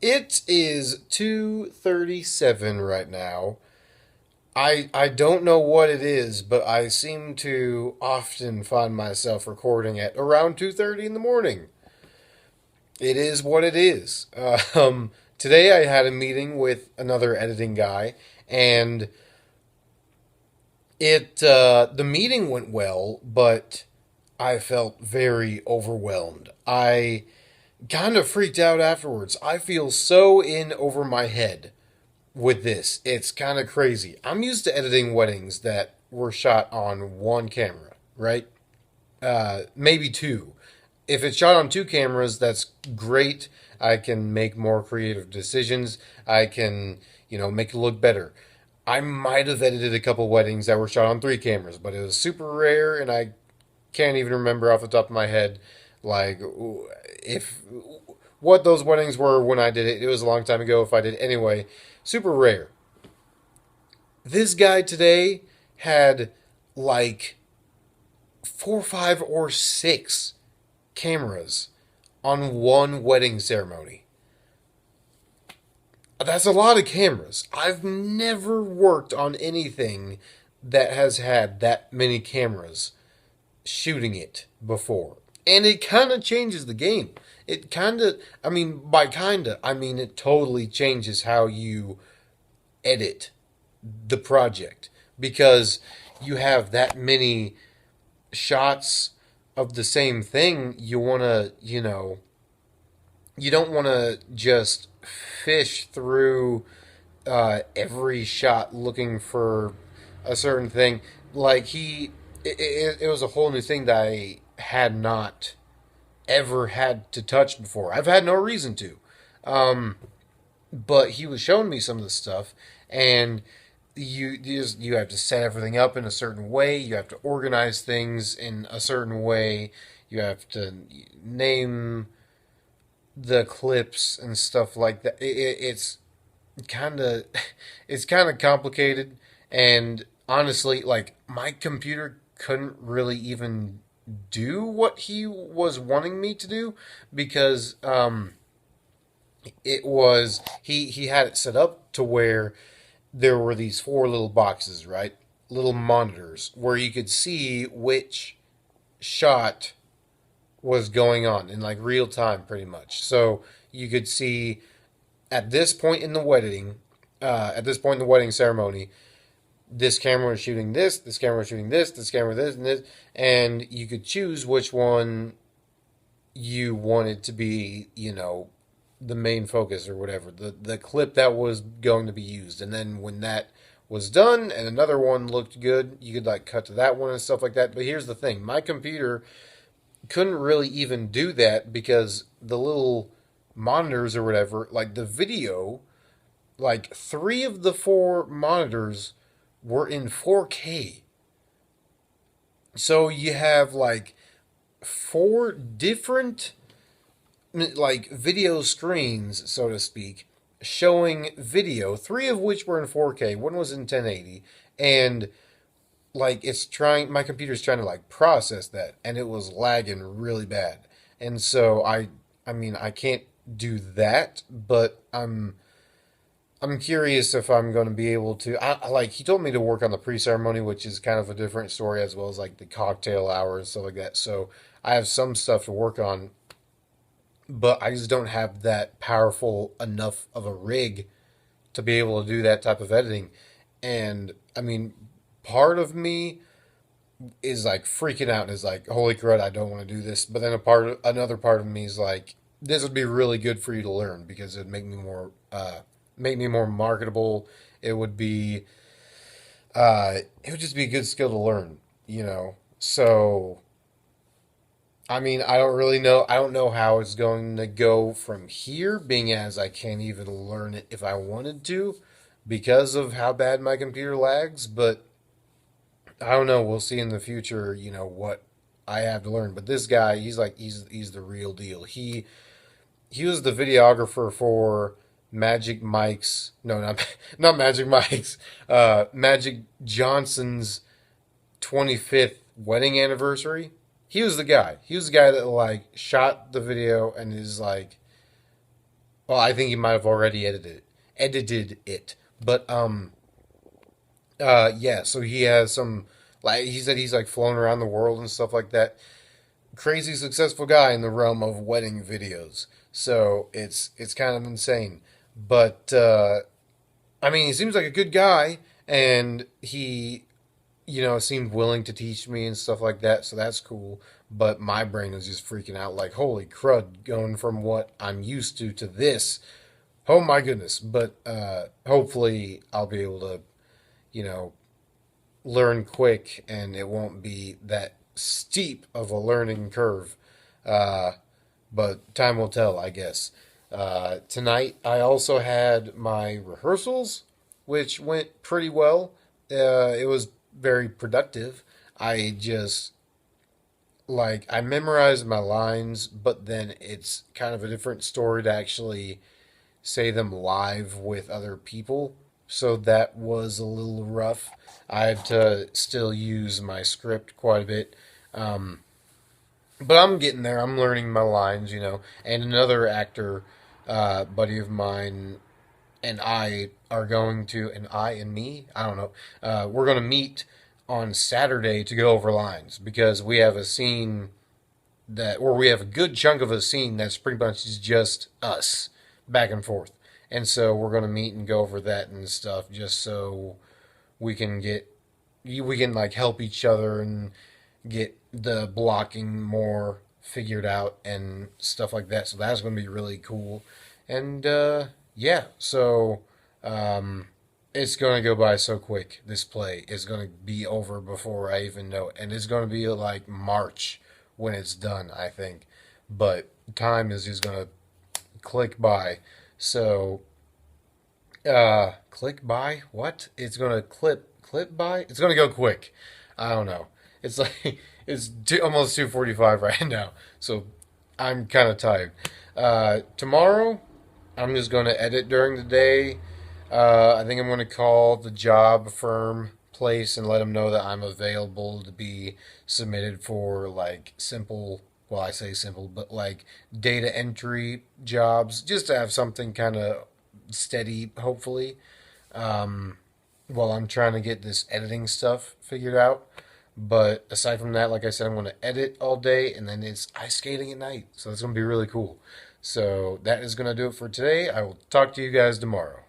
It is 2:37 right now. I don't know what it is, but I seem to often find myself recording at around 2:30 in the morning. It is what it is. Today I had a meeting with another editing guy, and the meeting went well, but I felt very overwhelmed. I kind of freaked out afterwards. I feel so in over my head with this. It's kind of crazy. I'm used to editing weddings that were shot on one camera, right? Maybe two. If it's shot on two cameras, that's great. I can make more creative decisions. I can, make it look better. I might have edited a couple weddings that were shot on three cameras, but it was super rare, and I can't even remember off the top of my head, like, if what those weddings were when I did it. It was a long time ago if I did. Anyway, super rare. This guy today had like four, five, or six cameras on one wedding ceremony. That's a lot of cameras. I've never worked on anything that has had that many cameras shooting it before. And it kind of changes the game. It kind of, by kind of, I mean it totally changes how you edit the project because you have that many shots of the same thing. You want to, you don't want to just fish through every shot looking for a certain thing. Like it was a whole new thing that I had not ever had to touch before. I've had no reason to. Um, but he was showing me some of the stuff, and you have to set everything up in a certain way. You have to organize things in a certain way. You have to name the clips and stuff like that. It's kind of it's kind of complicated, and honestly, like my computer couldn't really even do what he was wanting me to do because it was he had it set up to where there were these four little boxes, right? Little monitors where you could see which shot was going on in like real time pretty much. So you could see at this point in the wedding, at this point in the wedding ceremony, this camera was shooting this camera was shooting this camera this, and this, and you could choose which one you wanted to be, the main focus or whatever, the clip that was going to be used. And then when that was done and another one looked good, you could like cut to that one and stuff like that. But here's the thing, my computer couldn't really even do that because the little monitors or whatever, like the video, like three of the four monitors were in 4K. So you have like four different like video screens, so to speak, showing video, three of which were in 4K, one was in 1080, and like my computer's trying to like process that, and it was lagging really bad. And so I can't do that, but I'm curious if I'm going to be able to. Like he told me to work on the pre-ceremony, which is kind of a different story, as well as like the cocktail hour and stuff like that. So I have some stuff to work on, but I just don't have that powerful enough of a rig to be able to do that type of editing. And part of me is like freaking out and is like, holy crud, I don't want to do this. But then another part of me is like, this would be really good for you to learn because it'd make me more marketable. It would be, it would just be a good skill to learn. So, I don't really know. I don't know how it's going to go from here, being as I can't even learn it if I wanted to because of how bad my computer lags. But I don't know. We'll see in the future, what I have to learn. But this guy, he's the real deal. He was the videographer for Magic Mike's, no, not not Magic Mike's, Magic Johnson's 25th wedding anniversary. He was the guy. He was the guy that like shot the video and is like Well, I think he might have already edited it. But yeah, so he has some, like he said, he's like flown around the world and stuff like that. Crazy successful guy in the realm of wedding videos. So it's kind of insane. But I mean, he seems like a good guy, and he, seemed willing to teach me and stuff like that. So that's cool. But my brain is just freaking out, like, holy crud, going from what I'm used to this. Oh my goodness. But hopefully I'll be able to, you know, learn quick, and it won't be that steep of a learning curve. Uh, but time will tell, I guess. Tonight, I also had my rehearsals, which went pretty well. It was very productive. I just, like, I memorized my lines, but then it's kind of a different story to actually say them live with other people. So that was a little rough. I had to still use my script quite a bit. Um, but I'm getting there. I'm learning my lines, And another actor, buddy of mine, and I are going to, and I and me, I don't know, we're going to meet on Saturday to go over lines because we have a scene or we have a good chunk of a scene that's pretty much just us back and forth. And so we're going to meet and go over that and stuff just so we can like help each other and get the blocking more figured out and stuff like that. So that's going to be really cool. And yeah, so it's going to go by so quick. This play is going to be over before I even know it. And it's going to be like March when it's done, I think. But time is just going to click by. So, click by? What? It's going to clip by? It's going to go quick. I don't know. It's like, almost 2:45 right now. So, I'm kind of tired. Tomorrow, I'm just going to edit during the day. I think I'm going to call the job firm place and let them know that I'm available to be submitted for like simple, well, I say simple, but like data entry jobs, just to have something kind of steady, hopefully, while I'm trying to get this editing stuff figured out. But aside from that, like I said, I'm going to edit all day, and then it's ice skating at night. So that's going to be really cool. So that is going to do it for today. I will talk to you guys tomorrow.